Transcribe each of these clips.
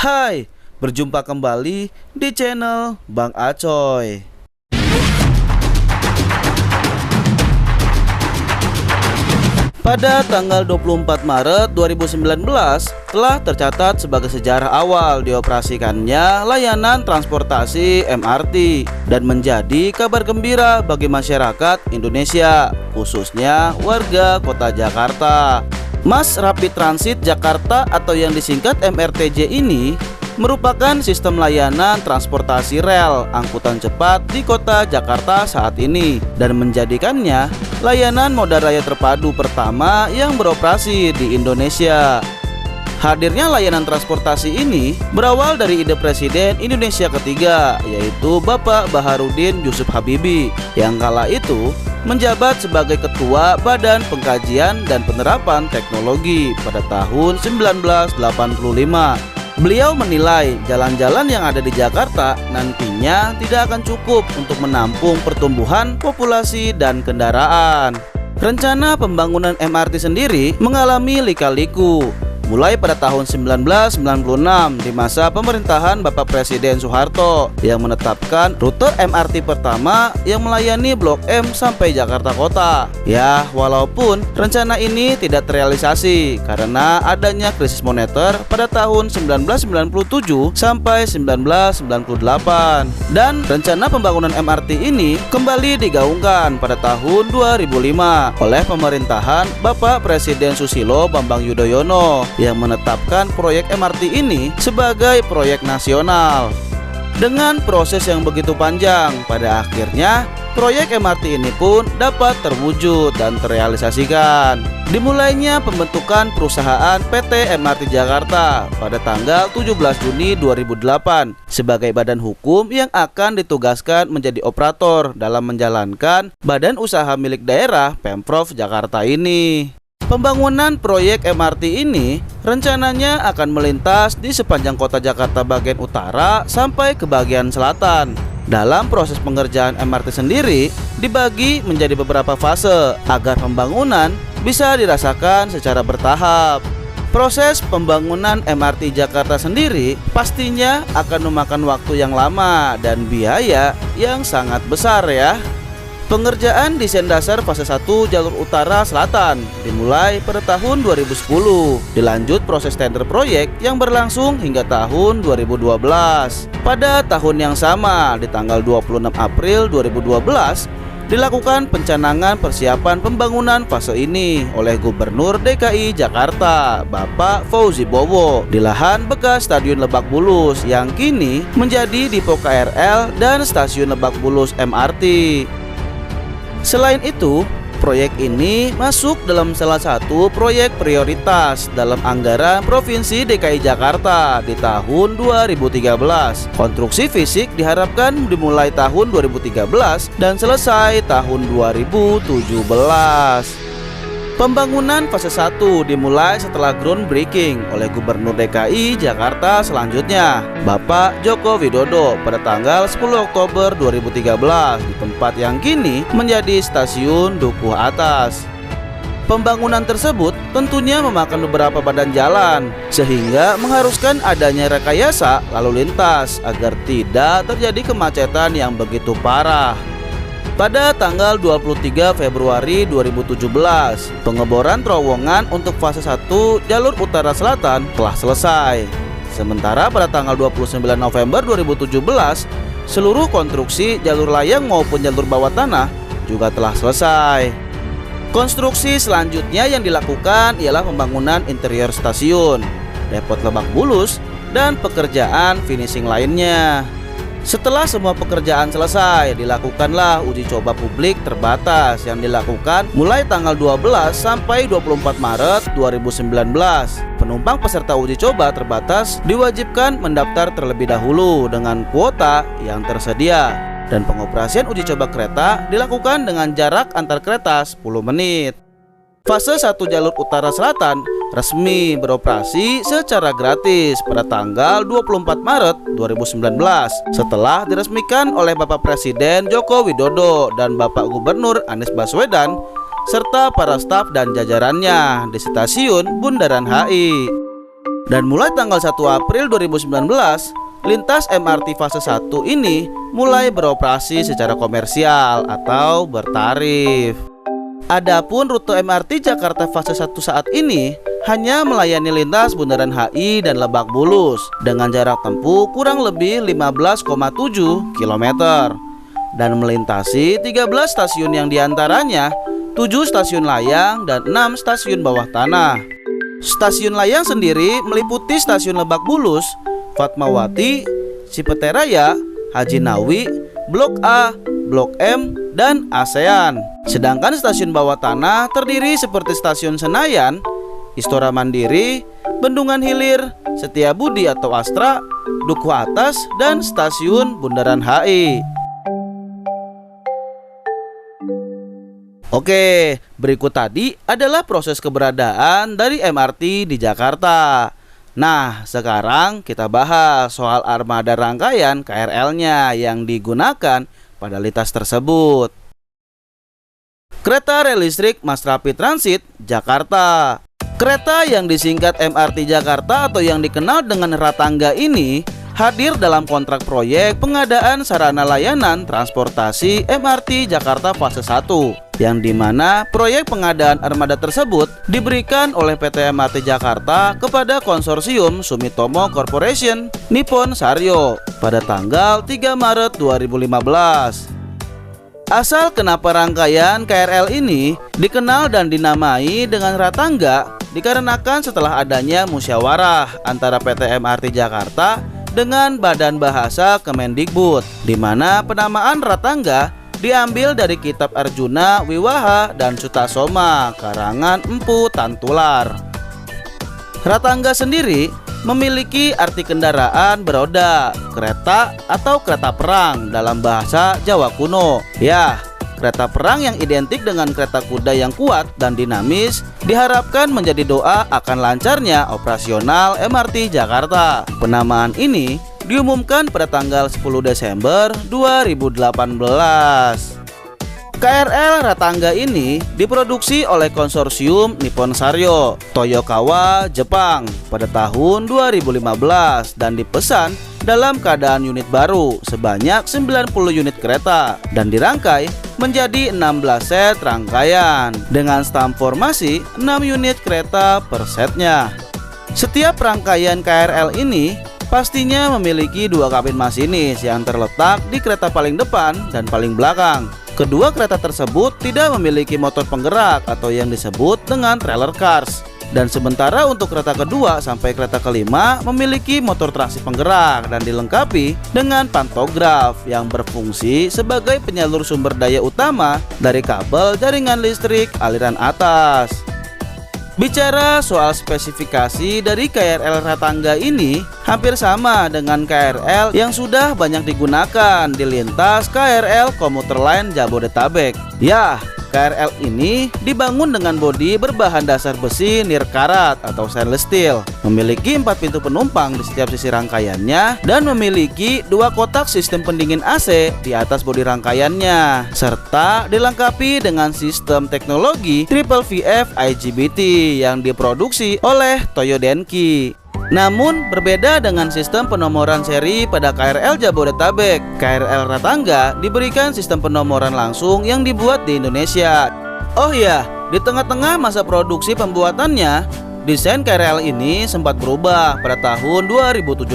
Hai, berjumpa kembali di channel Bang Acoy. Pada tanggal 24 Maret 2019 telah tercatat sebagai sejarah awal dioperasikannya layanan transportasi MRT dan menjadi kabar gembira bagi masyarakat Indonesia, khususnya warga kota Jakarta. Mass Rapid Transit Jakarta atau yang disingkat MRTJ ini merupakan sistem layanan transportasi rel angkutan cepat di kota Jakarta saat ini dan menjadikannya layanan moda raya terpadu pertama yang beroperasi di Indonesia. Hadirnya layanan transportasi ini berawal dari ide Presiden Indonesia ketiga, yaitu Bapak Baharudin Yusuf Habibie yang kala itu menjabat sebagai Ketua Badan Pengkajian dan Penerapan Teknologi pada tahun 1985. Beliau menilai jalan-jalan yang ada di Jakarta nantinya tidak akan cukup untuk menampung pertumbuhan populasi dan kendaraan. Rencana pembangunan MRT sendiri mengalami lika-liku. Mulai pada tahun 1996 di masa pemerintahan Bapak Presiden Soeharto yang menetapkan rute MRT pertama yang melayani Blok M sampai Jakarta Kota. Ya, walaupun rencana ini tidak terrealisasi karena adanya krisis moneter pada tahun 1997 sampai 1998. Dan rencana pembangunan MRT ini kembali digaungkan pada tahun 2005 oleh pemerintahan Bapak Presiden Susilo Bambang Yudhoyono yang menetapkan proyek MRT ini sebagai proyek nasional. Dengan proses yang begitu panjang, pada akhirnya proyek MRT ini pun dapat terwujud dan terrealisasikan. Dimulainya pembentukan perusahaan PT MRT Jakarta pada tanggal 17 Juni 2008 sebagai badan hukum yang akan ditugaskan menjadi operator dalam menjalankan badan usaha milik daerah Pemprov Jakarta ini. Pembangunan proyek MRT ini rencananya akan melintas di sepanjang kota Jakarta bagian utara sampai ke bagian selatan. Dalam proses pengerjaan MRT sendiri dibagi menjadi beberapa fase agar pembangunan bisa dirasakan secara bertahap. Proses pembangunan MRT Jakarta sendiri pastinya akan memakan waktu yang lama dan biaya yang sangat besar ya. Pengerjaan desain dasar fase 1 jalur utara selatan dimulai pada tahun 2010. Dilanjut proses tender proyek yang berlangsung hingga tahun 2012. Pada tahun yang sama, di tanggal 26 April 2012, dilakukan pencanangan persiapan pembangunan fase ini oleh Gubernur DKI Jakarta, Bapak Fauzi Bowo, di lahan bekas Stadion Lebak Bulus yang kini menjadi Dipo KRL dan Stasiun Lebak Bulus MRT. Selain itu, proyek ini masuk dalam salah satu proyek prioritas dalam anggaran Provinsi DKI Jakarta di tahun 2013. Konstruksi fisik diharapkan dimulai tahun 2013 dan selesai tahun 2017. Pembangunan fase 1 dimulai setelah groundbreaking oleh Gubernur DKI Jakarta selanjutnya, Bapak Joko Widodo pada tanggal 10 Oktober 2013 di tempat yang kini menjadi Stasiun Dukuh Atas. Pembangunan tersebut tentunya memakan beberapa badan jalan sehingga mengharuskan adanya rekayasa lalu lintas agar tidak terjadi kemacetan yang begitu parah. Pada tanggal 23 Februari 2017, pengeboran terowongan untuk fase 1 jalur utara selatan telah selesai. Sementara pada tanggal 29 November 2017, seluruh konstruksi jalur layang maupun jalur bawah tanah juga telah selesai. Konstruksi selanjutnya yang dilakukan ialah pembangunan interior stasiun, depot Lebak Bulus, dan pekerjaan finishing lainnya. Setelah semua pekerjaan selesai, dilakukanlah uji coba publik terbatas yang dilakukan mulai tanggal 12 sampai 24 Maret 2019. Penumpang peserta uji coba terbatas diwajibkan mendaftar terlebih dahulu dengan kuota yang tersedia. Dan pengoperasian uji coba kereta dilakukan dengan jarak antar kereta 10 menit. Fase 1 jalur utara selatan resmi beroperasi secara gratis pada tanggal 24 Maret 2019 setelah diresmikan oleh Bapak Presiden Joko Widodo dan Bapak Gubernur Anies Baswedan serta para staf dan jajarannya di Stasiun Bundaran HI. Dan mulai tanggal 1 April 2019, lintas MRT fase 1 ini mulai beroperasi secara komersial atau bertarif. Adapun rute MRT Jakarta fase 1 saat ini hanya melayani lintas Bundaran HI dan Lebak Bulus dengan jarak tempuh kurang lebih 15,7 km dan melintasi 13 stasiun yang diantaranya 7 stasiun layang dan 6 stasiun bawah tanah. Stasiun layang sendiri meliputi stasiun Lebak Bulus, Fatmawati, Cipete Raya, Haji Nawi, Blok A, Blok M, dan ASEAN. Sedangkan stasiun bawah tanah terdiri seperti stasiun Senayan, Istora Mandiri, Bendungan Hilir, Setiabudi atau Astra, Duku Atas, dan stasiun Bundaran HI. Oke, berikut tadi adalah proses keberadaan dari MRT di Jakarta. Nah, sekarang kita bahas soal armada rangkaian KRL-nya yang digunakan pada lintas tersebut. Kereta rel listrik Mass Rapid Transit Jakarta. Kereta yang disingkat MRT Jakarta atau yang dikenal dengan Ratangga ini hadir dalam kontrak proyek pengadaan sarana layanan transportasi MRT Jakarta fase 1, yang dimana proyek pengadaan armada tersebut diberikan oleh PT MRT Jakarta kepada konsorsium Sumitomo Corporation Nippon Sanryo pada tanggal 3 Maret 2015. Asal kenapa rangkaian KRL ini dikenal dan dinamai dengan Ratangga dikarenakan setelah adanya musyawarah antara PT MRT Jakarta dengan Badan Bahasa Kemendikbud, di mana penamaan Ratangga diambil dari kitab Arjuna Wiwaha dan Sutasoma karangan Empu Tantular. Ratangga sendiri memiliki arti kendaraan beroda, kereta atau kereta perang dalam bahasa Jawa kuno. Ya, kereta perang yang identik dengan kereta kuda yang kuat dan dinamis diharapkan menjadi doa akan lancarnya operasional MRT Jakarta. Penamaan ini diumumkan pada tanggal 10 Desember 2018. KRL Ratangga ini diproduksi oleh konsorsium Nippon Sanryo, Toyokawa, Jepang pada tahun 2015 dan dipesan dalam keadaan unit baru sebanyak 90 unit kereta dan dirangkai menjadi 16 set rangkaian dengan stamp formasi 6 unit kereta per setnya. Setiap rangkaian KRL ini pastinya memiliki 2 kabin masinis yang terletak di kereta paling depan dan paling belakang. Kedua kereta tersebut tidak memiliki motor penggerak atau yang disebut dengan trailer cars. Dan sementara untuk kereta kedua sampai kereta kelima memiliki motor traksi penggerak dan dilengkapi dengan pantograf yang berfungsi sebagai penyalur sumber daya utama dari kabel jaringan listrik aliran atas. Bicara soal spesifikasi dari KRL Ratangga ini hampir sama dengan KRL yang sudah banyak digunakan di lintas KRL Komuter Line Jabodetabek. Ya, KRL ini dibangun dengan bodi berbahan dasar besi nirkarat atau stainless steel, memiliki 4 pintu penumpang di setiap sisi rangkaiannya dan memiliki 2 kotak sistem pendingin AC di atas bodi rangkaiannya, serta dilengkapi dengan sistem teknologi Triple VF IGBT yang diproduksi oleh Toyo Denki. Namun berbeda dengan sistem penomoran seri pada KRL Jabodetabek, KRL Ratangga diberikan sistem penomoran langsung yang dibuat di Indonesia. Oh iya, di tengah-tengah masa produksi pembuatannya, desain KRL ini sempat berubah pada tahun 2017.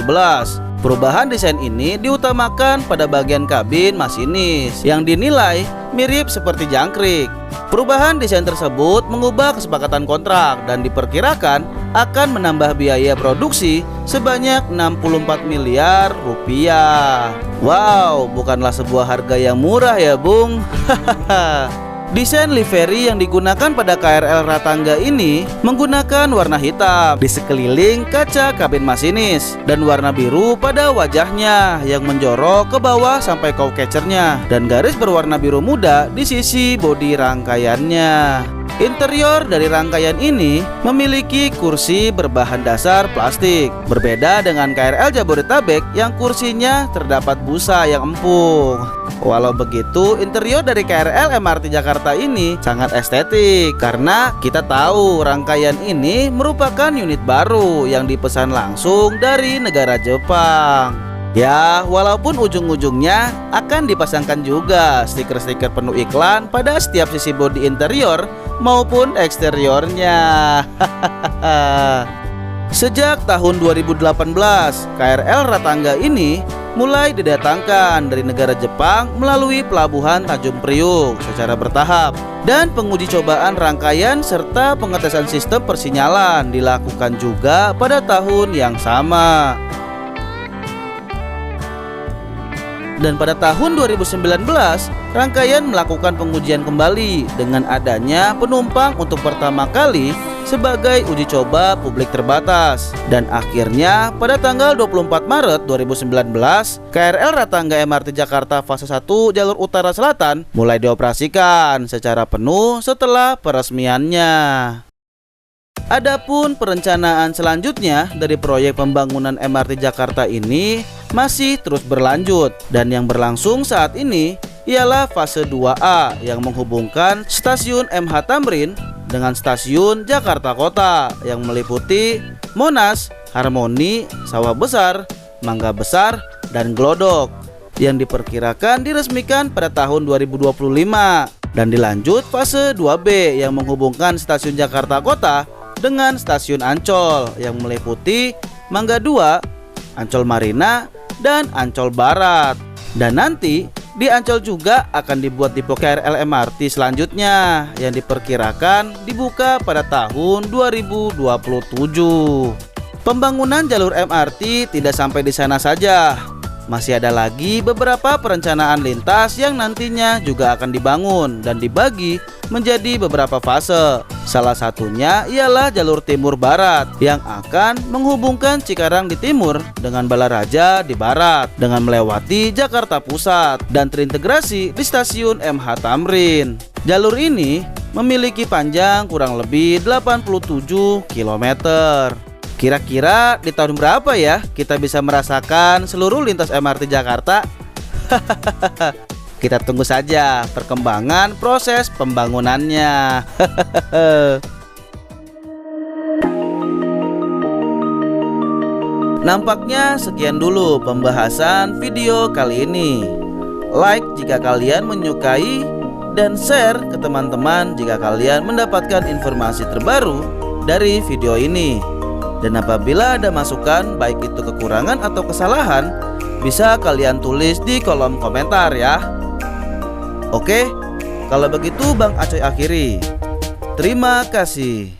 Perubahan desain ini diutamakan pada bagian kabin masinis yang dinilai mirip seperti jangkrik. Perubahan desain tersebut mengubah kesepakatan kontrak dan diperkirakan akan menambah biaya produksi sebanyak 64 miliar rupiah. Wow, bukanlah sebuah harga yang murah ya, Bung. Desain livery yang digunakan pada KRL Ratangga ini menggunakan warna hitam di sekeliling kaca kabin masinis dan warna biru pada wajahnya yang menjorok ke bawah sampai cow catchernya dan garis berwarna biru muda di sisi bodi rangkaiannya. Interior dari rangkaian ini memiliki kursi berbahan dasar plastik. Berbeda dengan KRL Jabodetabek yang kursinya terdapat busa yang empuk. Walau begitu, interior dari KRL MRT Jakarta ini sangat estetik karena kita tahu rangkaian ini merupakan unit baru yang dipesan langsung dari negara Jepang. Ya, walaupun ujung-ujungnya akan dipasangkan juga stiker-stiker penuh iklan pada setiap sisi bodi interior maupun eksteriornya. Sejak tahun 2018, KRL Ratangga ini mulai didatangkan dari negara Jepang melalui pelabuhan Tanjung Priuk secara bertahap, dan penguji cobaan rangkaian serta pengetesan sistem persinyalan dilakukan juga pada tahun yang sama. Dan pada tahun 2019, rangkaian melakukan pengujian kembali dengan adanya penumpang untuk pertama kali sebagai uji coba publik terbatas. Dan akhirnya pada tanggal 24 Maret 2019, KRL Ratangga MRT Jakarta fase 1 jalur utara selatan mulai dioperasikan secara penuh setelah peresmiannya. Adapun perencanaan selanjutnya dari proyek pembangunan MRT Jakarta ini masih terus berlanjut, dan yang berlangsung saat ini ialah fase 2A yang menghubungkan stasiun MH Tamrin dengan stasiun Jakarta Kota yang meliputi Monas, Harmoni, Sawah Besar, Mangga Besar, dan Glodok, yang diperkirakan diresmikan pada tahun 2025. Dan dilanjut fase 2B yang menghubungkan stasiun Jakarta Kota dengan stasiun Ancol yang meliputi Mangga 2, Ancol Marina, dan Ancol Barat. Dan nanti di Ancol juga akan dibuat depo KRL MRT selanjutnya yang diperkirakan dibuka pada tahun 2027. Pembangunan jalur MRT tidak sampai di sana saja. Masih ada lagi beberapa perencanaan lintas yang nantinya juga akan dibangun dan dibagi menjadi beberapa fase. Salah satunya ialah jalur timur barat yang akan menghubungkan Cikarang di timur dengan Balaraja di barat dengan melewati Jakarta Pusat dan terintegrasi di stasiun MH Tamrin. Jalur ini memiliki panjang kurang lebih 87 km. Kira-kira di tahun berapa ya kita bisa merasakan seluruh lintas MRT Jakarta? Kita tunggu saja perkembangan proses pembangunannya. Nampaknya sekian dulu pembahasan video kali ini. Like jika kalian menyukai dan share ke teman-teman jika kalian mendapatkan informasi terbaru dari video ini. Dan apabila ada masukan, baik itu kekurangan atau kesalahan, bisa kalian tulis di kolom komentar ya. Oke, kalau begitu Bang Acoy akhiri. Terima kasih.